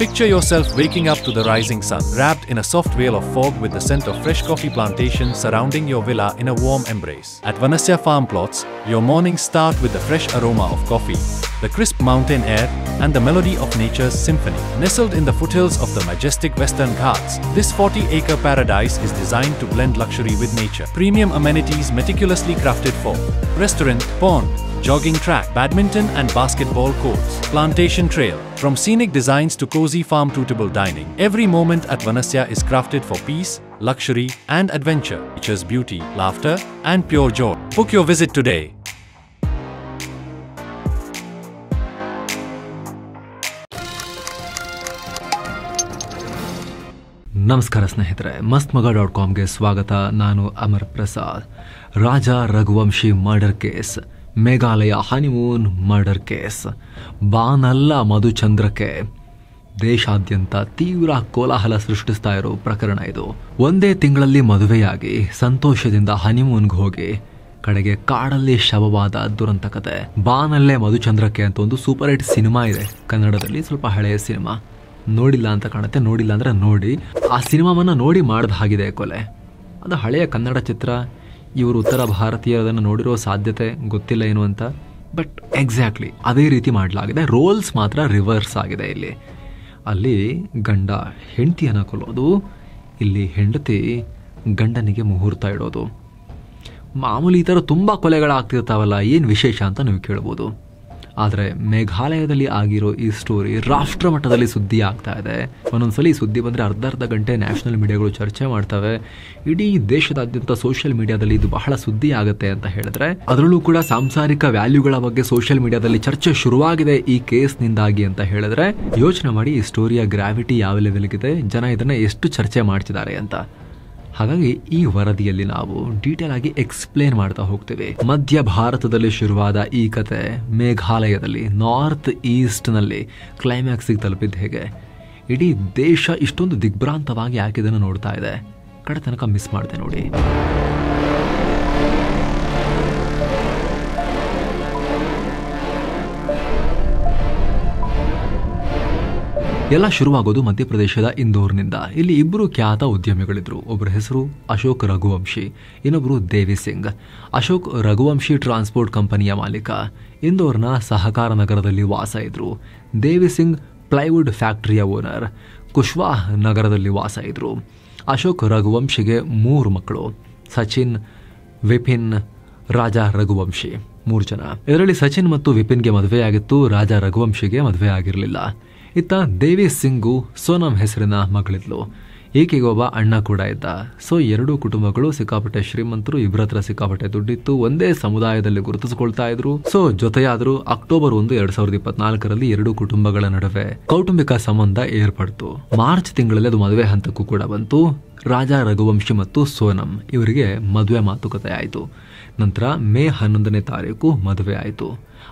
Picture yourself waking up to the rising sun, wrapped in a soft veil of fog with the scent of fresh coffee plantations surrounding your villa in a warm embrace. At Vanasya Farm Plots, your mornings start with the fresh aroma of coffee, the crisp mountain air, and the melody of nature's symphony. Nestled in the foothills of the majestic Western Ghats, this 40-acre paradise is designed to blend luxury with nature. Premium amenities meticulously crafted for restaurant, pond, jogging track, badminton and basketball courts, plantation trail. From scenic designs to cozy farm-suitable dining, every moment at Vanasya is crafted for peace, luxury and adventure. Nature's beauty, laughter and pure joy. Book your visit today. ನಮಸ್ಕಾರ ಸ್ನೇಹಿತರೆ, mastmaga.comಗೆ ಸ್ವಾಗತ. ನಾನು Amar Prasad. Raja Raghuvanshi murder case, Meghalaya honeymoon murder case, ಬಾನಲ್ಲ ಮಧುಚಂದ್ರಕ್ಕೆ ದೇಶಾದ್ಯಂತ ತೀವ್ರ ಕೋಲಾಹಲ ಸೃಷ್ಟಿಸ್ತಾ ಇರೋ ಪ್ರಕರಣ ಇದು. ಒಂದೇ ತಿಂಗಳಲ್ಲಿ ಮದುವೆಯಾಗಿ ಸಂತೋಷದಿಂದ ಹನಿಮೂನ್ಗೆ ಹೋಗಿ ಕಡೆಗೆ ಕಾಡಲ್ಲಿ ಶವವಾದ ದುರಂತ ಕತೆ. ಬಾನಲ್ಲೇ ಮಧುಚಂದ್ರಕ್ಕೆ ಅಂತ ಒಂದು ಸೂಪರ್ ಹಿಟ್ ಸಿನಿಮಾ ಇದೆ ಕನ್ನಡದಲ್ಲಿ, ಸ್ವಲ್ಪ ಹಳೆಯ ಸಿನಿಮಾ. ನೋಡಿಲ್ಲ ಅಂತ ಕಾಣುತ್ತೆ, ನೋಡಿಲ್ಲ ಅಂದ್ರೆ ನೋಡಿ. ಆ ಸಿನಿಮಾವನ್ನ ನೋಡಿ ಮಾಡಿದ ಹಾಗಿದೆ ಕೊಲೆ. ಅದು ಹಳೆಯ ಕನ್ನಡ ಚಿತ್ರ. ಇವರು ಉತ್ತರ ಭಾರತೀಯರದನ್ನು ನೋಡಿರೋ ಸಾಧ್ಯತೆ ಗೊತ್ತಿಲ್ಲ ಏನು ಅಂತ, ಬಟ್ ಎಕ್ಸಾಕ್ಟ್ಲಿ ಅದೇ ರೀತಿ ಮಾಡಲಾಗಿದೆ. ರೋಲ್ಸ್ ಮಾತ್ರ ರಿವರ್ಸ್ ಆಗಿದೆ. ಅಲ್ಲಿ ಗಂಡ ಹೆಂಡತಿಯನ್ನು ಕೊಲ್ಲೋದು, ಇಲ್ಲಿ ಹೆಂಡತಿ ಗಂಡನಿಗೆ ಮುಹೂರ್ತ ಇಡೋದು. ಮಾಮೂಲಿ ಈ ಥರ ತುಂಬ ಕೊಲೆಗಳಾಗ್ತಿರ್ತಾವಲ್ಲ, ಏನು ವಿಶೇಷ ಅಂತ ನೀವು ಕೇಳ್ಬೋದು. ಆದರೆ ಮೇಘಾಲಯದಲ್ಲಿ ಆಗಿರೋ ಈ ಸ್ಟೋರಿ ರಾಷ್ಟ್ರ ಮಟ್ಟದಲ್ಲಿ ಸುದ್ದಿ ಆಗ್ತಾ ಇದೆ. ಒಂದೊಂದ್ಸಲಿ ಈ ಸುದ್ದಿ ಬಂದರೆ ಅರ್ಧ ಗಂಟೆ ನ್ಯಾಷನಲ್ ಮೀಡಿಯಾಗಳು ಚರ್ಚೆ ಮಾಡ್ತವೆ. ಇಡೀ ದೇಶದಾದ್ಯಂತ ಸೋಷಿಯಲ್ ಮೀಡಿಯಾದಲ್ಲಿ ಇದು ಬಹಳ ಸುದ್ದಿ ಆಗುತ್ತೆ ಅಂತ ಹೇಳಿದ್ರೆ, ಅದರಲ್ಲೂ ಕೂಡ ಸಾಂಸಾರಿಕ ವ್ಯಾಲ್ಯೂಗಳ ಬಗ್ಗೆ ಸೋಷಿಯಲ್ ಮೀಡಿಯಾದಲ್ಲಿ ಚರ್ಚೆ ಶುರುವಾಗಿದೆ ಈ ಕೇಸ್ನಿಂದಾಗಿ ಅಂತ ಹೇಳಿದ್ರೆ, ಯೋಚನೆ ಮಾಡಿ ಈ ಸ್ಟೋರಿಯ ಗ್ರಾವಿಟಿ ಯಾವ ಲೆವೆಲ್ಗಿದೆ, ಜನ ಇದನ್ನ ಎಷ್ಟು ಚರ್ಚೆ ಮಾಡ್ತಿದ್ದಾರೆ ಅಂತ. ಹಾಗಾಗಿ ಈ ವರದಿಯಲ್ಲಿ ನಾವು ಡೀಟೇಲ್ ಆಗಿ ಎಕ್ಸ್ಪ್ಲೇನ್ ಮಾಡ್ತಾ ಹೋಗ್ತೇವೆ. ಮಧ್ಯ ಭಾರತದಲ್ಲಿ ಶುರುವಾದ ಈ ಕತೆ ಮೇಘಾಲಯದಲ್ಲಿ ನಾರ್ತ್ ಈಸ್ಟ್ ನಲ್ಲಿ ಕ್ಲೈಮ್ಯಾಕ್ಸ್ ತಲುಪಿದ್ದು ಹೇಗೆ, ಇಡೀ ದೇಶ ಇಷ್ಟೊಂದು ದಿಗ್ಭ್ರಾಂತವಾಗಿ ಯಾಕೆ ಇದನ್ನು ನೋಡ್ತಾ ಇದೆ, ಕಡೆ ತನಕ ಮಿಸ್ ಮಾಡಿದೆ ನೋಡಿ. ಎಲ್ಲ ಶುರುವಾಗೋದು ಮಧ್ಯಪ್ರದೇಶದ ಇಂದೋರ್ನಿಂದ. ಇಲ್ಲಿ ಇಬ್ಬರು ಖ್ಯಾತ ಉದ್ಯಮಿಗಳಿದ್ರು. ಒಬ್ಬರ ಹೆಸರು ಅಶೋಕ್ ರಘುವಂಶಿ, ಇನ್ನೊಬ್ಬರು ದೇವಿ ಸಿಂಗ್. ಅಶೋಕ್ ರಘುವಂಶಿ ಟ್ರಾನ್ಸ್ಪೋರ್ಟ್ ಕಂಪನಿಯ ಮಾಲೀಕ, ಇಂದೋರ್ನ ಸಹಕಾರ ನಗರದಲ್ಲಿ ವಾಸ ಇದ್ರು. ದೇವಿ ಸಿಂಗ್ ಪ್ಲೈವುಡ್ ಫ್ಯಾಕ್ಟರಿಯ ಓನರ್, ಕುಶ್ವಾಹ್ ನಗರದಲ್ಲಿ ವಾಸ ಇದ್ರು. ಅಶೋಕ್ ರಘುವಂಶಿಗೆ 3 ಮಕ್ಕಳು, ಸಚಿನ್, ವಿಪಿನ್, ರಾಜ ರಘುವಂಶಿ, 3 ಜನ. ಇದರಲ್ಲಿ ಸಚಿನ್ ಮತ್ತು ವಿಪಿನ್ಗೆ ಮದುವೆಯಾಗಿತ್ತು, ರಾಜ ರಘುವಂಶಿಗೆ ಮದುವೆ ಆಗಿರಲಿಲ್ಲ. ಇತ್ತ ದೇವಿ ಸಿಂಗು ಸೋನಂ ಹೆಸರಿನ ಮಗಳಿದ್ಲು. ಈಕೆಗೆ ಒಬ್ಬ ಅಣ್ಣ ಕೂಡ ಇದ್ದ. ಸೊ 2 ಕುಟುಂಬಗಳು ಸಿಕ್ಕಾಪಟ್ಟೆ ಶ್ರೀಮಂತರು, ಇಬ್ಬರತ್ರ ಸಿಕ್ಕಾಪಟ್ಟೆ ದುಡ್ಡಿತ್ತು, ಒಂದೇ ಸಮುದಾಯದಲ್ಲಿ ಗುರುತಿಸಿಕೊಳ್ತಾ ಇದ್ರು. ಸೊ ಜೊತೆಯಾದ್ರು. ಅಕ್ಟೋಬರ್ 1, 2024ರಲ್ಲಿ 2 ಕುಟುಂಬಗಳ ನಡುವೆ ಕೌಟುಂಬಿಕ ಸಂಬಂಧ ಏರ್ಪಡ್ತು. ಮಾರ್ಚ್ ತಿಂಗಳಲ್ಲಿ ಅದು ಮದುವೆ ಹಂತಕ್ಕೂ ಕೂಡ ಬಂತು. ರಾಜ ರಘುವಂಶಿ ಮತ್ತು ಸೋನಂ ಇವರಿಗೆ ಮದುವೆ ಮಾತುಕತೆ ಆಯಿತು. ನಂತರ ಮೇ 11ನೇ ತಾರೀಕು ಮದುವೆ ಆಯಿತು.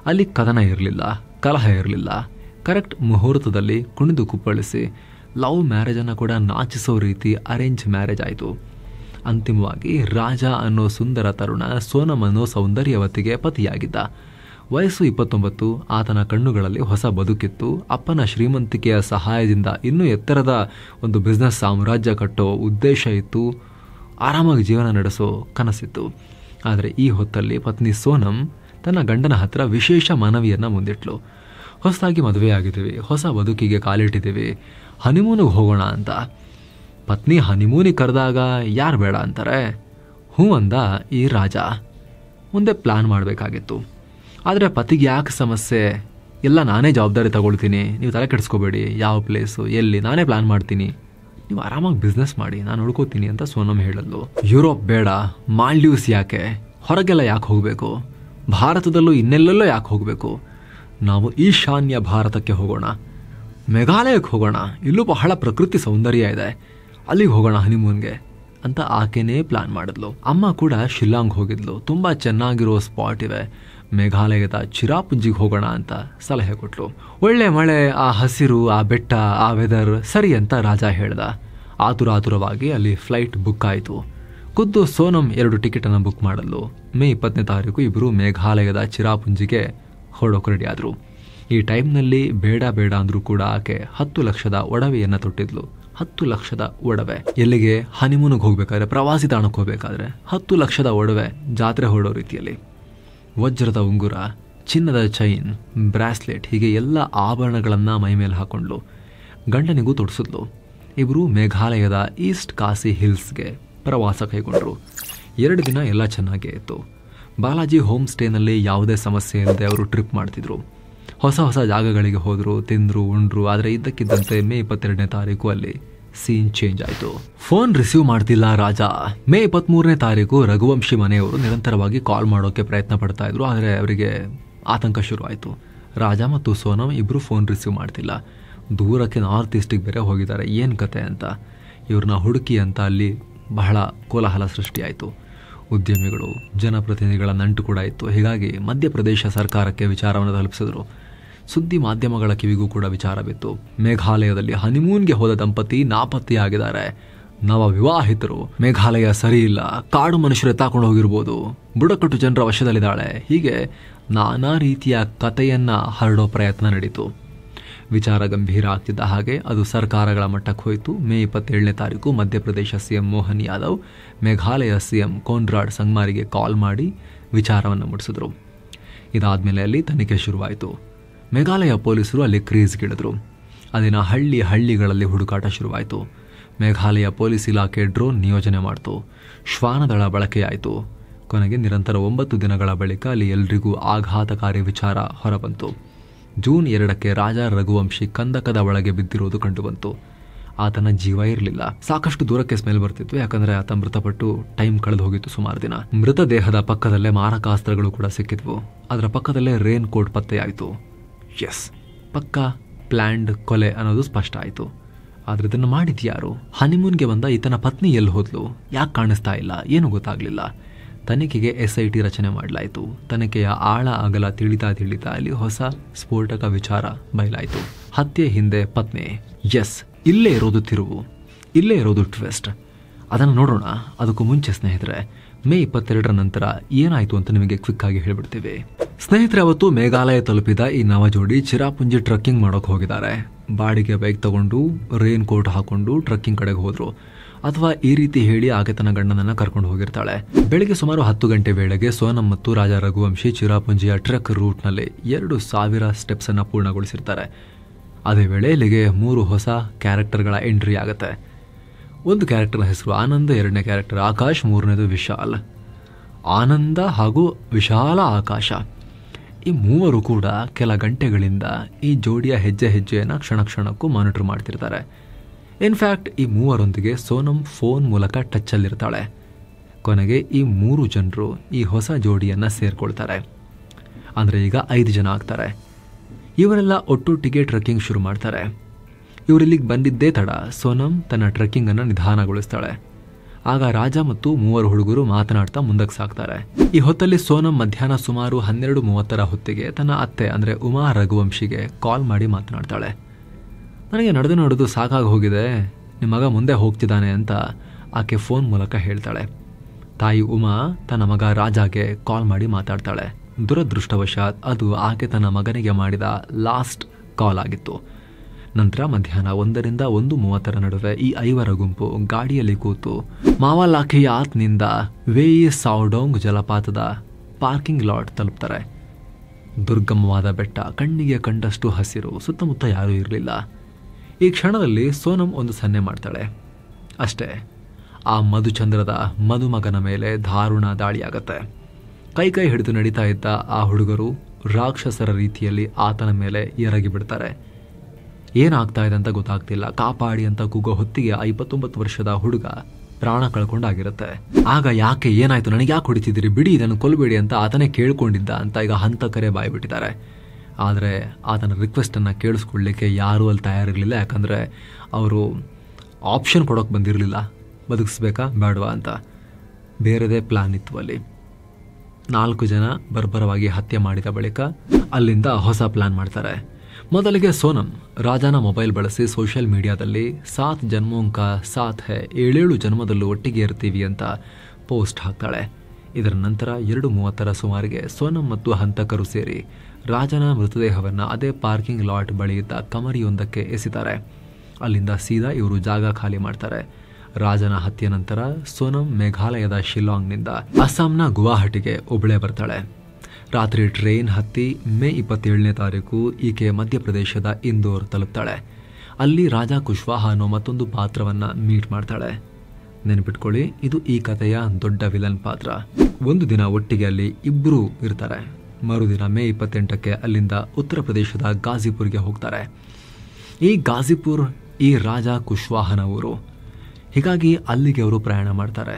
ಅಲ್ಲಿ ಕದನ ಇರಲಿಲ್ಲ, ಕಲಹ ಇರಲಿಲ್ಲ. ಕರೆಕ್ಟ್ ಮುಹೂರ್ತದಲ್ಲಿ ಕುಣಿದು ಕುಪ್ಪಳಿಸಿ ಲವ್ ಮ್ಯಾರೇಜ್ ಅನ್ನು ಕೂಡ ನಾಚಿಸೋ ರೀತಿ ಅರೇಂಜ್ ಮ್ಯಾರೇಜ್ ಆಯಿತು. ಅಂತಿಮವಾಗಿ ರಾಜ ಅನ್ನೋ ಸುಂದರ ತರುಣ ಸೋನಂ ಅನ್ನೋ ಸೌಂದರ್ಯವತಿಗೆ ಪತಿಯಾಗಿದ್ದ. ವಯಸ್ಸು 29. ಆತನ ಕಣ್ಣುಗಳಲ್ಲಿ ಹೊಸ ಬದುಕಿತ್ತು. ಅಪ್ಪನ ಶ್ರೀಮಂತಿಕೆಯ ಸಹಾಯದಿಂದ ಇನ್ನೂ ಎತ್ತರದ ಒಂದು ಬಿಸ್ನೆಸ್ ಸಾಮ್ರಾಜ್ಯ ಕಟ್ಟೋ ಉದ್ದೇಶ ಇತ್ತು. ಆರಾಮಾಗಿ ಜೀವನ ನಡೆಸೋ ಕನಸಿತ್ತು. ಆದರೆ ಈ ಹೊತ್ತಲ್ಲಿ ಪತ್ನಿ ಸೋನಂ ತನ್ನ ಗಂಡನ ಹತ್ರ ವಿಶೇಷ ಮನವಿಯನ್ನ ಮುಂದಿಟ್ಲು. ಹೊಸದಾಗಿ ಮದುವೆ ಆಗಿದ್ದೀವಿ, ಹೊಸ ಬದುಕಿಗೆ ಕಾಲಿಟ್ಟಿದ್ದೀವಿ, ಹನಿಮೂನಿಗೆ ಹೋಗೋಣ ಅಂತ. ಪತ್ನಿ ಹನಿಮೂನಿಗೆ ಕರೆದಾಗ ಯಾರು ಬೇಡ ಅಂತಾರೆ? ಹ್ಞೂ ಅಂದ ಈ ರಾಜ. ಮುಂದೆ ಪ್ಲಾನ್ ಮಾಡಬೇಕಾಗಿತ್ತು. ಆದರೆ ಪತಿಗೆ ಯಾಕೆ ಸಮಸ್ಯೆ, ಎಲ್ಲ ನಾನೇ ಜವಾಬ್ದಾರಿ ತಗೊಳ್ತೀನಿ, ನೀವು ತಲೆ ಕೆಡಿಸ್ಕೋಬೇಡಿ, ಯಾವ ಪ್ಲೇಸು ಎಲ್ಲಿ ನಾನೇ ಪ್ಲಾನ್ ಮಾಡ್ತೀನಿ, ನೀವು ಆರಾಮಾಗಿ ಬಿಸ್ನೆಸ್ ಮಾಡಿ, ನಾನು ನೋಡ್ಕೋತೀನಿ ಅಂತ ಸೋನಂ ಹೇಳಲು. ಯುರೋಪ್ ಬೇಡ, ಮಾಲ್ಡೀವ್ಸ್ ಯಾಕೆ, ಹೊರಗೆಲ್ಲ ಯಾಕೆ ಹೋಗಬೇಕು, ಭಾರತದಲ್ಲೂ ಇನ್ನೆಲ್ಲೆಲ್ಲೋ ಯಾಕೆ ಹೋಗಬೇಕು, ನಾವು ಈಶಾನ್ಯ ಭಾರತಕ್ಕೆ ಹೋಗೋಣ, ಮೇಘಾಲಯಕ್ಕೆ ಹೋಗೋಣ, ಇಲ್ಲೂ ಬಹಳ ಪ್ರಕೃತಿ ಸೌಂದರ್ಯ ಇದೆ, ಅಲ್ಲಿಗೆ ಹೋಗೋಣ ಹನಿಮೂನ್ಗೆ ಅಂತ ಆಕೆನೇ ಪ್ಲಾನ್ ಮಾಡಿದ್ಲು. ಅಮ್ಮ ಕೂಡ ಶಿಲ್ಲಾಂಗ್ ಹೋಗಿದ್ಲು. ತುಂಬಾ ಚೆನ್ನಾಗಿರೋ ಸ್ಪಾಟ್ ಇವೆ, ಮೇಘಾಲಯದ ಚಿರಾಪುಂಜಿಗೆ ಹೋಗೋಣ ಅಂತ ಸಲಹೆ ಕೊಟ್ಲು. ಒಳ್ಳೆ ಮಳೆ, ಆ ಹಸಿರು, ಆ ಬೆಟ್ಟ, ಆ ವೆದರ್ ಸರಿ ಅಂತ ರಾಜ ಹೇಳ್ದ. ಆತುರವಾಗಿ ಅಲ್ಲಿ ಫ್ಲೈಟ್ ಬುಕ್ ಆಯಿತು. ಖುದ್ದು ಸೋನಂ 2 ಟಿಕೆಟನ್ನು ಬುಕ್ ಮಾಡಲು ಮೇ 20ನೇ ತಾರೀಕು ಇಬ್ಬರು ಮೇಘಾಲಯದ ಚಿರಾಪುಂಜಿಗೆ ಹೊರಡೋಕೆ ರೆಡಿ ಆದರು. ಈ ಟೈಮ್ನಲ್ಲಿ ಬೇಡ ಬೇಡ ಅಂದ್ರೂ ಕೂಡ ಆಕೆ 10 ಲಕ್ಷದ ಒಡವೆಯನ್ನು ತೊಟ್ಟಿದ್ಲು. 10 ಲಕ್ಷದ ಒಡವೆ. ಎಲ್ಲಿಗೆ? ಹನಿಮೂನ್ಗೆ ಹೋಗ್ಬೇಕಾದ್ರೆ, ಪ್ರವಾಸಿ ತಾಣಕ್ಕೆ ಹೋಗ್ಬೇಕಾದ್ರೆ 10 ಲಕ್ಷದ ಒಡವೆ, ಜಾತ್ರೆ ಹೊರಡೋ ರೀತಿಯಲ್ಲಿ. ವಜ್ರದ ಉಂಗುರ, ಚಿನ್ನದ ಚೈನ್, ಬ್ರಾಸ್ಲೆಟ್, ಹೀಗೆ ಎಲ್ಲ ಆಭರಣಗಳನ್ನು ಮೈಮೇಲೆ ಹಾಕೊಂಡ್ಲು. ಗಂಡನಿಗೂ ತೊಡಿಸಿದ್ಲು. ಇಬ್ಬರು ಮೇಘಾಲಯದ ಈಸ್ಟ್ ಕಾಸಿ ಹಿಲ್ಸ್ಗೆ ಪ್ರವಾಸ ಕೈಗೊಂಡ್ರು. 2 ದಿನ ಎಲ್ಲ ಚೆನ್ನಾಗೇ ಇತ್ತು. ಬಾಲಾಜಿ ಹೋಮ್ ಸ್ಟೇನಲ್ಲಿ ಯಾವುದೇ ಸಮಸ್ಯೆ ಇಲ್ಲದೆ ಅವರು ಟ್ರಿಪ್ ಮಾಡ್ತಿದ್ರು. ಹೊಸ ಹೊಸ ಜಾಗಗಳಿಗೆ ಹೋದ್ರು, ತಿಂದ್ರು, ಉಂಡ್ರು. ಆದರೆ ಇದ್ದಕ್ಕಿದ್ದಂತೆ ಮೇ 22ನೇ ತಾರೀಕು ಅಲ್ಲಿ ಸೀನ್ ಚೇಂಜ್ ಆಯಿತು. ಫೋನ್ ರಿಸೀವ್ ಮಾಡ್ತಿಲ್ಲ ರಾಜ. ಮೇ 23ನೇ ತಾರೀಕು ರಘುವಂಶಿ ಮನೆಯವರು ನಿರಂತರವಾಗಿ ಕಾಲ್ ಮಾಡೋಕೆ ಪ್ರಯತ್ನ ಪಡ್ತಾ ಇದ್ರು. ಆದರೆ ಅವರಿಗೆ ಆತಂಕ ಶುರುವಾಯಿತು. ರಾಜ ಮತ್ತು ಸೋನಮ್ ಇಬ್ಬರು ಫೋನ್ ರಿಸೀವ್ ಮಾಡ್ತಿಲ್ಲ. ದೂರಕ್ಕೆ ನಾರ್ತ್ ಈಸ್ಟಿಗೆ ಬೇರೆ ಹೋಗಿದ್ದಾರೆ, ಏನು ಕತೆ ಅಂತ. ಇವ್ರನ್ನ ಹುಡುಕಿ ಅಂತ ಅಲ್ಲಿ ಬಹಳ ಕೋಲಾಹಲ ಸೃಷ್ಟಿಯಾಯಿತು. ಉದ್ಯಮಿಗಳು, ಜನಪ್ರತಿನಿಧಿಗಳ ನಂಟು ಕೂಡ ಇತ್ತು. ಹೀಗಾಗಿ ಮಧ್ಯಪ್ರದೇಶ ಸರ್ಕಾರಕ್ಕೆ ವಿಚಾರವನ್ನು ತಲುಪಿಸಿದ್ರು. ಸುದ್ದಿ ಮಾಧ್ಯಮಗಳ ಕಿವಿಗೂ ಕೂಡ ವಿಚಾರ ಬಿತ್ತು. ಮೇಘಾಲಯದಲ್ಲಿ ಹನಿಮೂನ್ಗೆ ಹೋದ ದಂಪತಿ ನಾಪತ್ತೆಯಾಗಿದ್ದಾರೆ. ನವ ವಿವಾಹಿತರು. ಮೇಘಾಲಯ ಸರಿ ಇಲ್ಲ, ಕಾಡು ಮನುಷ್ಯರು ಎತ್ತಾಕೊಂಡು ಹೋಗಿರ್ಬೋದು, ಬುಡಕಟ್ಟು ಜನರ ವಶದಲ್ಲಿದ್ದಾಳೆ. ಹೀಗೆ ನಾನಾ ರೀತಿಯ ಕಥೆಯನ್ನ ಹರಡೋ ಪ್ರಯತ್ನ ನಡೀತು. ವಿಚಾರ ಗಂಭೀರ ಆಗ್ತಿದ್ದ ಹಾಗೆ ಅದು ಸರ್ಕಾರಗಳ ಮಟ್ಟಕ್ಕೆ ಹೋಯಿತು. ಮೇ 27ನೇ ತಾರೀಕು Madhya Pradesh CM Mohan Yadav Meghalaya CM Conrad ಸಂಗ್ಮಾರಿಗೆ ಕಾಲ್ ಮಾಡಿ ವಿಚಾರವನ್ನು ಮುಟ್ಟಿಸಿದ್ರು. ಇದಾದ್ಮೇಲೆ ಅಲ್ಲಿ ತನಿಖೆ ಶುರುವಾಯಿತು. ಮೇಘಾಲಯ ಪೊಲೀಸರು ಅಲ್ಲಿ ಕ್ರೀಸ್ಗಿಳಿದ್ರು. ಅಲ್ಲಿನ ಹಳ್ಳಿಗಳಲ್ಲಿ ಹುಡುಕಾಟ ಶುರುವಾಯಿತು. ಮೇಘಾಲಯ ಪೊಲೀಸ್ ಇಲಾಖೆ ಡ್ರೋನ್ ನಿಯೋಜನೆ ಮಾಡಿತು. ಶ್ವಾನದಳ ಬಳಕೆಯಾಯಿತು. ಕೊನೆಗೆ ನಿರಂತರ 9 ದಿನಗಳ ಬಳಿಕ ಅಲ್ಲಿ ಎಲ್ರಿಗೂ ಆಘಾತಕಾರಿ ವಿಚಾರ ಹೊರಬಂತು. ಜೂನ್ 2ಕ್ಕೆ ರಾಜ ರಘುವಂಶಿ ಕಂದಕದ ಒಳಗೆ ಬಿದ್ದಿರೋದು ಕಂಡುಬಂತು. ಆತನ ಜೀವ ಇರಲಿಲ್ಲ. ಸಾಕಷ್ಟು ದೂರಕ್ಕೆ ಸ್ಮೆಲ್ ಬರ್ತಿತ್ತು, ಯಾಕಂದ್ರೆ ಆತ ಮೃತಪಟ್ಟು ಟೈಮ್ ಕಳೆದು ಹೋಗಿತ್ತು ಸುಮಾರು ದಿನ. ಮೃತದೇಹದ ಪಕ್ಕದಲ್ಲೇ ಮಾರಕಾಸ್ತ್ರಗಳು ಕೂಡ ಸಿಕ್ಕಿದ್ವು. ಅದರ ಪಕ್ಕದಲ್ಲೇ ರೇನ್ ಕೋಟ್ ಪತ್ತೆಯಾಯಿತು. ಎಸ್, ಪಕ್ಕಾ ಪ್ಲ್ಯಾಂಡ್ ಕೊಲೆ ಅನ್ನೋದು ಸ್ಪಷ್ಟ ಆಯಿತು. ಆದ್ರೆ ಇದನ್ನು ಮಾಡಿದ್ಯಾರು? ಹನಿಮೂನ್ಗೆ ಬಂದ ಈತನ ಪತ್ನಿ ಎಲ್ಲಿ ಹೋದ್ಲು? ಯಾಕೆ ಕಾಣಿಸ್ತಾ ಇಲ್ಲ? ಏನು ಗೊತ್ತಾಗ್ಲಿಲ್ಲ. ತನಿಖೆಗೆ SIT ರಚನೆ ಮಾಡಲಾಯಿತು. ತನಿಖೆಯ ಆಳ ಅಗಲ ತಿಳಿತಾ ಅಲ್ಲಿ ಹೊಸ ಸ್ಫೋಟಕ ವಿಚಾರ ಬಯಲಾಯಿತು. ಹತ್ಯೆ ಹಿಂದೆ ಪತ್ನಿ. ಎಸ್, ಇಲ್ಲೇ ಇರೋದು ತಿರುವು, ಇಲ್ಲೇ ಇರೋದು ಟ್ವಿಸ್ಟ್. ಅದನ್ನು ನೋಡೋಣ. ಅದಕ್ಕೂ ಮುಂಚೆ ಸ್ನೇಹಿತರೆ, ಮೇ 22ರ ನಂತರ ಏನಾಯಿತು ಅಂತ ನಿಮಗೆ ಕ್ವಿಕ್ ಆಗಿ ಹೇಳ್ಬಿಡ್ತೀವಿ. ಸ್ನೇಹಿತರೆ, ಅವತ್ತು ಮೇಘಾಲಯ ತಲುಪಿದ ಈ ನವ ಜೋಡಿ ಚಿರಾಪುಂಜಿ ಟ್ರಕ್ಕಿಂಗ್ ಮಾಡೋಕೆ ಹೋಗಿದ್ದಾರೆ. ಬಾಡಿಗೆ ಬೈಕ್ ತಗೊಂಡು ರೇನ್ ಕೋಟ್ ಹಾಕೊಂಡು ಟ್ರಕ್ಕಿಂಗ್ ಕಡೆಗೆ ಹೋದ್ರು. ಅಥವಾ ಈ ರೀತಿ ಹೇಳಿ ಆಕೆ ತನ್ನ ಗಂಡನನ್ನ ಕರ್ಕೊಂಡು ಹೋಗಿರ್ತಾಳೆ. ಬೆಳಿಗ್ಗೆ ಸುಮಾರು 10 ಗಂಟೆ ವೇಳೆಗೆ ಸೋನಮ್ ಮತ್ತು ರಾಜ ರಘುವಂಶಿ ಚಿರಾಪುಂಜಿಯ ಟ್ರೆಕ್ ರೂಟ್ನಲ್ಲಿ 2000 ಸ್ಟೆಪ್ಸ್ ಅನ್ನ ಪೂರ್ಣಗೊಳಿಸಿರ್ತಾರೆ. ಅದೇ ವೇಳೆ ಇಲ್ಲಿಗೆ 3 ಹೊಸ ಕ್ಯಾರೆಕ್ಟರ್ಗಳ ಎಂಟ್ರಿ ಆಗುತ್ತೆ. ಒಂದು ಕ್ಯಾರೆಕ್ಟರ್ನ ಹೆಸರು ಆನಂದ್, 2ನೇ ಕ್ಯಾರೆಕ್ಟರ್ ಆಕಾಶ್, 3ನೇದು ವಿಶಾಲ್. ಆನಂದ ಹಾಗೂ ವಿಶಾಲ ಆಕಾಶ ಈ ಮೂವರು ಕೂಡ ಕೆಲ ಗಂಟೆಗಳಿಂದ ಈ ಜೋಡಿಯ ಹೆಜ್ಜೆಯನ್ನು ಕ್ಷಣ ಕ್ಷಣಕ್ಕೂ ಮಾನಿಟರ್ ಮಾಡ್ತಿರ್ತಾರೆ. ಇನ್ಫ್ಯಾಕ್ಟ್ ಈ ಮೂವರೊಂದಿಗೆ ಸೋನಮ್ ಫೋನ್ ಮೂಲಕ ಟಚ್ಚಲ್ಲಿರ್ತಾಳೆ. ಕೊನೆಗೆ ಈ 3 ಜನರು ಈ ಹೊಸ ಜೋಡಿಯನ್ನು ಸೇರ್ಕೊಳ್ತಾರೆ. ಅಂದರೆ ಈಗ 5 ಜನ ಆಗ್ತಾರೆ. ಇವರೆಲ್ಲ ಒಟ್ಟೊಟ್ಟಿಗೆ ಟ್ರೆಕ್ಕಿಂಗ್ ಶುರು ಮಾಡ್ತಾರೆ. ಇವರಿಲ್ಲಿಗೆ ಬಂದಿದ್ದೇ ತಡ. ಸೋನಮ್ ತನ್ನ ಟ್ರೆಕ್ಕಿಂಗನ್ನು ನಿಧಾನಗೊಳಿಸ್ತಾಳೆ. ಆಗ ರಾಜ ಮತ್ತು 3 ಹುಡುಗರು ಮಾತನಾಡ್ತಾ ಮುಂದಕ್ಕೆ ಸಾಕ್ತಾರೆ. ಈ ಹೊತ್ತಲ್ಲಿ ಸೋನಮ್ ಮಧ್ಯಾಹ್ನ ಸುಮಾರು 12:30 ಹೊತ್ತಿಗೆ ತನ್ನ ಅತ್ತೆ ಅಂದರೆ ಉಮಾ ರಘುವಂಶಿಗೆ ಕಾಲ್ ಮಾಡಿ ಮಾತನಾಡ್ತಾಳೆ. ನನಗೆ ನಡೆದು ಸಾಕಾಗಿ ಹೋಗಿದೆ, ನಿಮ್ಮ ಮಗ ಮುಂದೆ ಹೋಗ್ತಿದ್ದಾನೆ ಅಂತ ಆಕೆ ಫೋನ್ ಮೂಲಕ ಹೇಳ್ತಾಳೆ. ತಾಯಿ ಉಮಾ ತನ್ನ ಮಗ ರಾಜಾಗೆ ಕಾಲ್ ಮಾಡಿ ಮಾತಾಡ್ತಾಳೆ. ದುರದೃಷ್ಟವಶಾತ್ ಅದು ಆಕೆ ತನ್ನ ಮಗನಿಗೆ ಮಾಡಿದ ಲಾಸ್ಟ್ ಕಾಲ್ ಆಗಿತ್ತು. ನಂತರ ಮಧ್ಯಾಹ್ನ 1ರಿಂದ 1:30 ನಡುವೆ ಈ 5 ಗುಂಪು ಗಾಡಿಯಲ್ಲಿ ಕೂತು ಮಾವಾಲಾಖಿಯಾತ್ನಿಂದ ವೇಯಿ ಸಾವ್ಡೋಂಗ್ ಜಲಪಾತದ ಪಾರ್ಕಿಂಗ್ ಲಾಟ್ ತಲುಪ್ತಾರೆ. ದುರ್ಗಮವಾದ ಬೆಟ್ಟ, ಕಣ್ಣಿಗೆ ಕಂಡಷ್ಟು ಹಸಿರು, ಸುತ್ತಮುತ್ತ ಯಾರೂ ಇರಲಿಲ್ಲ. ಈ ಕ್ಷಣದಲ್ಲಿ ಸೋನಮ್ ಒಂದು ಸನ್ನೆ ಮಾಡ್ತಾಳೆ. ಅಷ್ಟೇ, ಆ ಮಧುಚಂದ್ರದ ಮದುಮಗನ ಮೇಲೆ ದಾರುಣ ದಾಳಿಯಾಗತ್ತೆ. ಕೈ ಹಿಡಿದು ನಡೀತಾ ಇದ್ದ ಆ ಹುಡುಗರು ರಾಕ್ಷಸರ ರೀತಿಯಲ್ಲಿ ಆತನ ಮೇಲೆ ಎರಗಿ ಬಿಡ್ತಾರೆ. ಏನಾಗ್ತಾ ಇದೆ ಅಂತ ಗೊತ್ತಾಗ್ತಿಲ್ಲ. ಕಾಪಾಡಿ ಅಂತ ಕೂಗೋ ಹೊತ್ತಿಗೆ 29 ವರ್ಷದ ಹುಡುಗ ಪ್ರಾಣ ಕಳ್ಕೊಂಡಾಗಿರುತ್ತೆ. ಆಗ ಯಾಕೆ, ಏನಾಯ್ತು, ನನಗೆ ಯಾಕೆ ಹೊಡಿತಿದ್ದೀರಿ, ಬಿಡಿ, ಇದನ್ನು ಕೊಲ್ಲಬೇಡಿ ಅಂತ ಆತನೇ ಕೇಳ್ಕೊಂಡಿದ್ದ ಅಂತ ಈಗ ಹಂತಕರೇ ಬಾಯ್ಬಿಟ್ಟಿದ್ದಾರೆ. ಆದರೆ ಆತನ ರಿಕ್ವೆಸ್ಟನ್ನು ಕೇಳಿಸ್ಕೊಳ್ಳಿಕ್ಕೆ ಯಾರೂ ಅಲ್ಲಿ ತಯಾರಿರಲಿಲ್ಲ. ಯಾಕಂದರೆ ಅವರು ಆಪ್ಷನ್ ಕೊಡೋಕೆ ಬಂದಿರಲಿಲ್ಲ, ಬದುಕಿಸ್ಬೇಕಾ ಬೇಡವಾ ಅಂತ. ಬೇರೆದೇ ಪ್ಲಾನ್ ಇತ್ತು ಅಲ್ಲಿ. 4 ಜನ ಬರ್ಬರವಾಗಿ ಹತ್ಯೆ ಮಾಡಿದ ಬಳಿಕ ಅಲ್ಲಿಂದ ಹೊಸ ಪ್ಲಾನ್ ಮಾಡ್ತಾರೆ. ಮೊದಲಿಗೆ ಸೋನಮ್ ರಾಜನ ಮೊಬೈಲ್ ಬಳಸಿ ಸೋಷಿಯಲ್ ಮೀಡಿಯಾದಲ್ಲಿ 7 ಜನ್ಮೋಂಕ ಸಾಥ್ ಹೈ, 7 ಜನ್ಮದಲ್ಲೂ ಒಟ್ಟಿಗೆ ಇರ್ತೀವಿ ಅಂತ ಪೋಸ್ಟ್ ಹಾಕ್ತಾಳೆ. ಇದರ ನಂತರ 2:30 ಸುಮಾರಿಗೆ ಸೋನಮ್ ಮತ್ತು ಹಂತಕರು ಸೇರಿ ರಾಜನ ಮೃತದೇಹವನ್ನು ಅದೇ ಪಾರ್ಕಿಂಗ್ ಲಾಟ್ ಬಳಿ ಇದ್ದ ಕಮರಿಯೊಂದಕ್ಕೆ ಎಸಿತಾರೆ. ಅಲ್ಲಿಂದ ಸೀದಾ ಇವರು ಜಾಗ ಖಾಲಿ ಮಾಡ್ತಾರೆ. ರಾಜನ ಹತ್ಯೆ ನಂತರ ಸೋನಂ ಮೇಘಾಲಯದ ಶಿಲ್ಲಾಂಗ್ನಿಂದ ಅಸ್ಸಾಂನ ಗುವಾಹಟಿಗೆ ಒಬ್ಬಳೇ ಬರ್ತಾಳೆ. ರಾತ್ರಿ ಟ್ರೈನ್ ಹತ್ತಿ ಮೇ 27ನೇ ತಾರೀಕು ಈಕೆ ಮಧ್ಯಪ್ರದೇಶದ ಇಂದೋರ್ ತಲುಪ್ತಾಳೆ. ಅಲ್ಲಿ ರಾಜಾ ಕುಶ್ವಾಹ ಅನ್ನೋ ಮತ್ತೊಂದು ಪಾತ್ರವನ್ನ ಮೀಟ್ ಮಾಡ್ತಾಳೆ. ನೆನಪಿಟ್ಕೊಳ್ಳಿ, ಇದು ಈ ಕಥೆಯ ದೊಡ್ಡ ವಿಲನ್ ಪಾತ್ರ. ಒಂದು ದಿನ ಒಟ್ಟಿಗೆ ಅಲ್ಲಿ ಇಬ್ಬರು ಇರ್ತಾರೆ. ಮರುದಿನ ಮೇ 28ಕ್ಕೆ ಅಲ್ಲಿಂದ ಉತ್ತರ ಪ್ರದೇಶದ ಗಾಜಿಪುರ್ಗೆ ಹೋಗ್ತಾರೆ. ಈ ಗಾಜಿಪುರ್ ಈ ರಾಜಾ ಕುಶ್ವಾಹನ ಊರು. ಹೀಗಾಗಿ ಅಲ್ಲಿಗೆ ಅವರು ಪ್ರಯಾಣ ಮಾಡ್ತಾರೆ.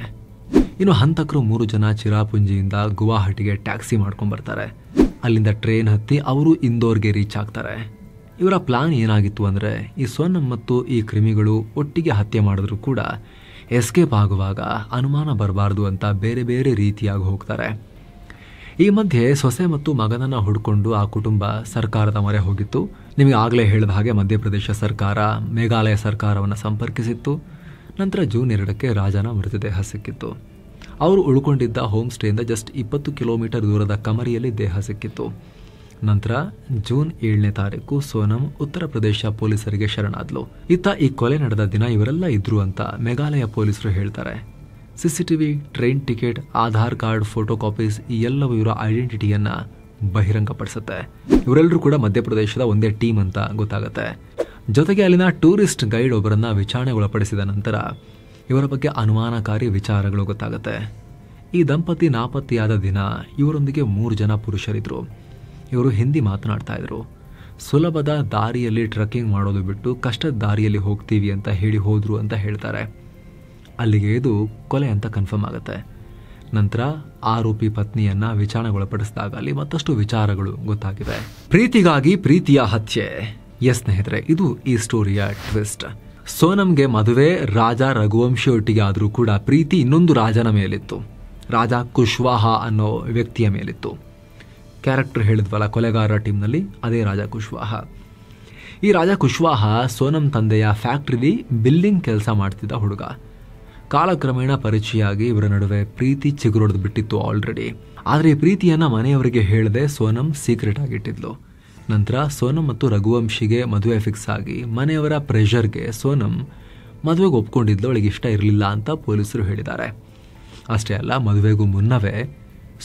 ಇನ್ನು ಹಂತಕರು 3 ಜನ ಚಿರಾಪುಂಜಿಯಿಂದ ಗುವಾಹಟಿಗೆ ಟ್ಯಾಕ್ಸಿ ಮಾಡ್ಕೊಂಡು ಬರ್ತಾರೆ. ಅಲ್ಲಿಂದ ಟ್ರೈನ್ ಹತ್ತಿ ಅವರು ಇಂದೋರ್ಗೆ ರೀಚ್ ಆಗ್ತಾರೆ. ಇವರ ಪ್ಲಾನ್ ಏನಾಗಿತ್ತು ಅಂದರೆ, ಈ ಸೋನಂ ಮತ್ತು ಈ ಕ್ರಿಮಿಗಳು ಒಟ್ಟಿಗೆ ಹತ್ಯೆ ಮಾಡಿದ್ರು ಕೂಡ ಎಸ್ಕೇಪ್ ಆಗುವಾಗ ಅನುಮಾನ ಬರಬಾರ್ದು ಅಂತ ಬೇರೆ ಬೇರೆ ರೀತಿಯಾಗಿ ಹೋಗ್ತಾರೆ. ಈ ಮಧ್ಯೆ ಸೊಸೆ ಮತ್ತು ಮಗನನ್ನ ಹುಡ್ಕೊಂಡು ಆ ಕುಟುಂಬ ಸರ್ಕಾರದ ಮೊರೆ ಹೋಗಿತ್ತು. ನಿಮಗೆ ಆಗಲೇ ಹೇಳಿದ ಹಾಗೆ ಮಧ್ಯಪ್ರದೇಶ ಸರ್ಕಾರ ಮೇಘಾಲಯ ಸರ್ಕಾರವನ್ನು ಸಂಪರ್ಕಿಸಿತ್ತು. ನಂತರ ಜೂನ್ 2ಕ್ಕೆ ರಾಜನ ಮೃತದೇಹ ಸಿಕ್ಕಿತ್ತು. ಅವರು ಉಳ್ಕೊಂಡಿದ್ದ ಹೋಮ್ ಸ್ಟೇಯಿಂದ ಜಸ್ಟ್ 20 ಕಿಲೋಮೀಟರ್ ದೂರದ ಕಮರಿಯಲ್ಲಿ ದೇಹ ಸಿಕ್ಕಿತ್ತು. ನಂತರ ಜೂನ್ 7ನೇ ತಾರೀಕು ಸೋನಂ ಉತ್ತರ ಪ್ರದೇಶ ಪೊಲೀಸರಿಗೆ ಶರಣಾದ್ಲು. ಇತ್ತ ಈ ಕೊಲೆ ನಡೆದ ದಿನ ಇವರೆಲ್ಲ ಇದ್ರು ಅಂತ ಮೇಘಾಲಯ ಪೊಲೀಸರು ಹೇಳ್ತಾರೆ. CCTV, train ticket, Aadhaar card, photo copies ಈ ಎಲ್ಲವೂ ಇವರ ಐಡೆಂಟಿಟಿಯನ್ನ ಬಹಿರಂಗಪಡಿಸುತ್ತೆ. ಇವರೆಲ್ಲರೂ ಕೂಡ ಮಧ್ಯಪ್ರದೇಶದ ಒಂದೇ ಟೀಮ್ ಅಂತ ಗೊತ್ತಾಗುತ್ತೆ. ಜೊತೆಗೆ ಅಲ್ಲಿನ ಟೂರಿಸ್ಟ್ ಗೈಡ್ ಒಬ್ಬರನ್ನ ವಿಚಾರಣೆಗೊಳಪಡಿಸಿದ ನಂತರ ಇವರ ಬಗ್ಗೆ ಅನುಮಾನಕಾರಿ ವಿಚಾರಗಳು ಗೊತ್ತಾಗುತ್ತೆ. ಈ ದಂಪತಿ ನಾಪತ್ತೆಯಾದ ದಿನ ಇವರೊಂದಿಗೆ 3 ಜನ ಪುರುಷರಿದ್ರು. ಇವರು ಹಿಂದಿ ಮಾತನಾಡ್ತಾ ಇದ್ರು. ಸುಲಭದ ದಾರಿಯಲ್ಲಿ ಟ್ರೆಕ್ಕಿಂಗ್ ಮಾಡೋದು ಬಿಟ್ಟು ಕಷ್ಟದ ದಾರಿಯಲ್ಲಿ ಹೋಗ್ತೀವಿ ಅಂತ ಹೇಳಿ ಹೋದ್ರು ಅಂತ ಹೇಳ್ತಾರೆ. ಅಲ್ಲಿಗೆ ಇದು ಕೊಲೆ ಅಂತ ಕನ್ಫರ್ಮ್ ಆಗುತ್ತೆ. ನಂತರ ಆರೋಪಿ ಪತ್ನಿಯನ್ನ ವಿಚಾರಣೆಗೊಳಪಡಿಸಿದಾಗ ಅಲ್ಲಿ ಮತ್ತಷ್ಟು ವಿಚಾರಗಳು ಗೊತ್ತಾಗಿವೆ. ಪ್ರೀತಿಗಾಗಿ ಪ್ರೀತಿಯ ಹತ್ಯೆ. ಎಸ್ ಸ್ನೇಹಿತರೆ, ಇದು ಈ ಸ್ಟೋರಿಯ ಟ್ವಿಸ್ಟ್. ಸೋನಂಗೆ ಮದುವೆ ರಾಜ ರಘುವಂಶಿ ಒಟ್ಟಿಗೆ ಆದರೂ ಕೂಡ ಪ್ರೀತಿ ಇನ್ನೊಂದು ರಾಜನ ಮೇಲಿತ್ತು. ರಾಜಾ ಕುಶ್ವಾಹ ಅನ್ನೋ ವ್ಯಕ್ತಿಯ ಮೇಲಿತ್ತು. ಕ್ಯಾರೆಕ್ಟರ್ ಹೇಳಿದ್ವಲ್ಲ ಕೊಲೆಗಾರ ಟೀಮ್ನಲ್ಲಿ, ಅದೇ ರಾಜಾ ಕುಶ್ವಾಹ. ಈ ರಾಜಾ ಕುಶ್ವಾಹ ಸೋನಂ ತಂದೆಯ ಫ್ಯಾಕ್ಟ್ರಿಲಿ ಬಿಲ್ಲಿಂಗ್ ಕೆಲಸ ಮಾಡ್ತಿದ್ದ ಹುಡುಗ. ಕಾಲಕ್ರಮೇಣ ಪರಿಚಯ ಆಗಿ ಇವರ ನಡುವೆ ಪ್ರೀತಿ ಚಿಗುರೊಡೆದು ಬಿಟ್ಟಿತ್ತು ಆಲ್ರೆಡಿ. ಆದರೆ ಈ ಪ್ರೀತಿಯನ್ನ ಮನೆಯವರಿಗೆ ಹೇಳದೆ ಸೋನಂ ಸೀಕ್ರೆಟ್ ಆಗಿಟ್ಟಿದ್ಲು. ನಂತರ ಸೋನಂ ಮತ್ತು ರಘುವಂಶಿಗೆ ಮದುವೆ ಫಿಕ್ಸ್ ಆಗಿ ಮನೆಯವರ ಪ್ರೆಷರ್ಗೆ ಸೋನಂ ಮದುವೆಗೆ ಒಪ್ಕೊಂಡಿದ್ಲು. ಅವಳಿಗೆ ಇಷ್ಟ ಇರಲಿಲ್ಲ ಅಂತ ಪೊಲೀಸರು ಹೇಳಿದ್ದಾರೆ. ಅಷ್ಟೇ ಅಲ್ಲ, ಮದುವೆಗೂ ಮುನ್ನವೇ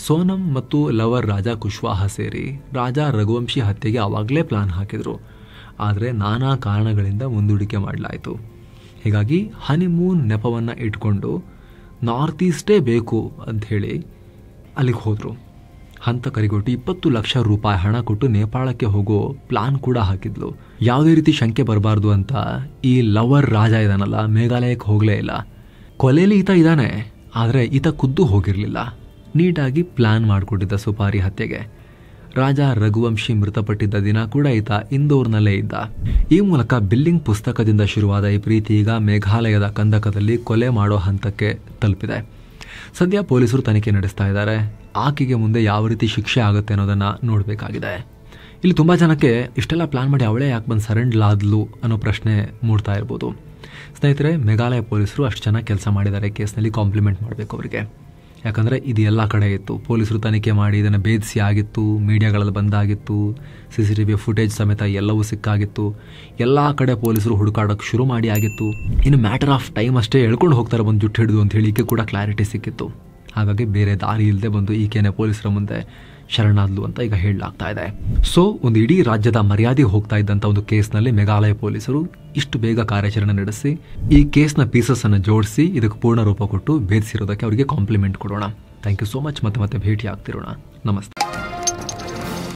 ಸೋನಂ ಮತ್ತು ಲವರ್ ರಾಜಾ ಕುಶ್ವಾಹ ಸೇರಿ ರಾಜಾ ರಘುವಂಶಿ ಹತ್ಯೆಗೆ ಆವಾಗಲೇ ಪ್ಲಾನ್ ಹಾಕಿದ್ರು. ಆದರೆ ನಾನಾ ಕಾರಣಗಳಿಂದ ಮುಂದೂಡಿಕೆ ಮಾಡಲಾಯಿತು. ಹೀಗಾಗಿ ಹನಿಮೂನ್ ನೆಪವನ್ನು ಇಟ್ಕೊಂಡು ನಾರ್ತ್ ಈಸ್ಟೇ ಬೇಕು ಅಂಥೇಳಿ ಅಲ್ಲಿಗೆ ಹೋದರು. ಹಂತಕರಿಗೊಟ್ಟು 20 ಲಕ್ಷ ರೂಪಾಯಿ ಹಣ ಕೊಟ್ಟು ನೇಪಾಳಕ್ಕೆ ಹೋಗೋ ಪ್ಲಾನ್ ಕೂಡ ಹಾಕಿದ್ಲು. ಯಾವುದೇ ರೀತಿ ಶಂಕೆ ಬರಬಾರ್ದು ಅಂತ ಈ ಲವರ್ ರಾಜ ಇದಾನಲ್ಲ, ಮೇಘಾಲಯಕ್ಕೆ ಹೋಗಲೇ ಇಲ್ಲ. ಕೊಲೆಯಲ್ಲಿ ಈತ ಇದ್ದಾನೆ, ಆದರೆ ಈತ ಖುದ್ದು ಹೋಗಿರಲಿಲ್ಲ. ನೀಟಾಗಿ ಪ್ಲಾನ್ ಮಾಡಿಕೊಟ್ಟಿದ್ದ ಸುಪಾರಿ ಹತ್ಯೆಗೆ. ರಾಜ ರಘುವಂಶಿ ಮೃತಪಟ್ಟಿದ್ದ ದಿನ ಕೂಡ ಈತ ಇಂದೋರ್ನಲ್ಲೇ ಇದ್ದ. ಈ ಮೂಲಕ ಬಿಲ್ಲಿಂಗ್ ಪುಸ್ತಕದಿಂದ ಶುರುವಾದ ಈ ಪ್ರೀತಿ ಈಗ ಮೇಘಾಲಯದ ಕಂದಕದಲ್ಲಿ ಕೊಲೆ ಮಾಡೋ ಹಂತಕ್ಕೆ ತಲುಪಿದೆ. ಸದ್ಯ ಪೊಲೀಸರು ತನಿಖೆ ನಡೆಸ್ತಾ ಇದ್ದಾರೆ. ಆಕೆಗೆ ಮುಂದೆ ಯಾವ ರೀತಿ ಶಿಕ್ಷೆ ಆಗುತ್ತೆ ಅನ್ನೋದನ್ನ ನೋಡಬೇಕಾಗಿದೆ. ಇಲ್ಲಿ ತುಂಬಾ ಜನಕ್ಕೆ ಇಷ್ಟೆಲ್ಲ ಪ್ಲಾನ್ ಮಾಡಿ ಅವಳೇ ಯಾಕೆ ಬಂದು ಸರೆಂಡರ್ ಆದ್ಲು ಅನ್ನೋ ಪ್ರಶ್ನೆ ಮೂಡ್ತಾ ಇರ್ಬೋದು. ಸ್ನೇಹಿತರೆ, ಮೇಘಾಲಯ ಪೊಲೀಸರು ಅಷ್ಟು ಚೆನ್ನಾಗಿ ಕೆಲಸ ಮಾಡಿದ್ದಾರೆ. ಕೇಸ್ನಲ್ಲಿ ಕಾಂಪ್ಲಿಮೆಂಟ್ ಮಾಡಬೇಕು ಅವರಿಗೆ. ಯಾಕಂದರೆ ಇದು ಎಲ್ಲ ಕಡೆ ಇತ್ತು. ಪೊಲೀಸರು ತನಿಖೆ ಮಾಡಿ ಇದನ್ನು ಭೇದಿಸಿ ಆಗಿತ್ತು, ಮೀಡಿಯಾಗಳಲ್ಲಿ ಬಂದಾಗಿತ್ತು, CCTV ಫುಟೇಜ್ ಸಮೇತ ಎಲ್ಲವೂ ಸಿಕ್ಕಾಗಿತ್ತು. ಎಲ್ಲ ಕಡೆ ಪೊಲೀಸರು ಹುಡುಕಾಡೋಕ್ಕೆ ಶುರು ಮಾಡಿ ಆಗಿತ್ತು. ಇನ್ನು ಮ್ಯಾಟರ್ ಆಫ್ ಟೈಮ್ ಅಷ್ಟೇ ಎಳ್ಕೊಂಡು ಹೋಗ್ತಾರೆ ಬಂದು ಜುಟ್ಟು ಹಿಡಿದು ಅಂತ ಹೇಳಿ ಈಕೆ ಕೂಡ ಕ್ಲಾರಿಟಿ ಸಿಕ್ಕಿತ್ತು. ಹಾಗಾಗಿ ಬೇರೆ ದಾರಿ ಇಲ್ಲದೆ ಬಂದು ಈಕೆನೆ ಪೊಲೀಸರ ಮುಂದೆ ಶರಣಾದ್ಲು ಅಂತ ಈಗ ಹೇಳಲಾಗ್ತಾ ಇದೆ. ಸೊ ಒಂದು ಇಡೀ ರಾಜ್ಯದ ಮರ್ಯಾದೆ ಹೋಗ್ತಾ ಇದ್ದಂಥ ಒಂದು ಕೇಸ್ನಲ್ಲಿ ಮೇಘಾಲಯ ಪೊಲೀಸರು ಇಷ್ಟು ಬೇಗ ಕಾರ್ಯಾಚರಣೆ ನಡೆಸಿ ಈ ಕೇಸ್ನ ಪೀಸಸ್ ಅನ್ನು ಜೋಡಿಸಿ ಇದಕ್ಕೆ ಪೂರ್ಣ ರೂಪ ಕೊಟ್ಟು ಭೇದಿಸಿರೋದಕ್ಕೆ ಅವರಿಗೆ ಕಾಂಪ್ಲಿಮೆಂಟ್ ಕೊಡೋಣ. Thank you so much. ಮತ್ತೆ ಭೇಟಿ ಆಗ್ತಿರೋಣ. ನಮಸ್ತೆ.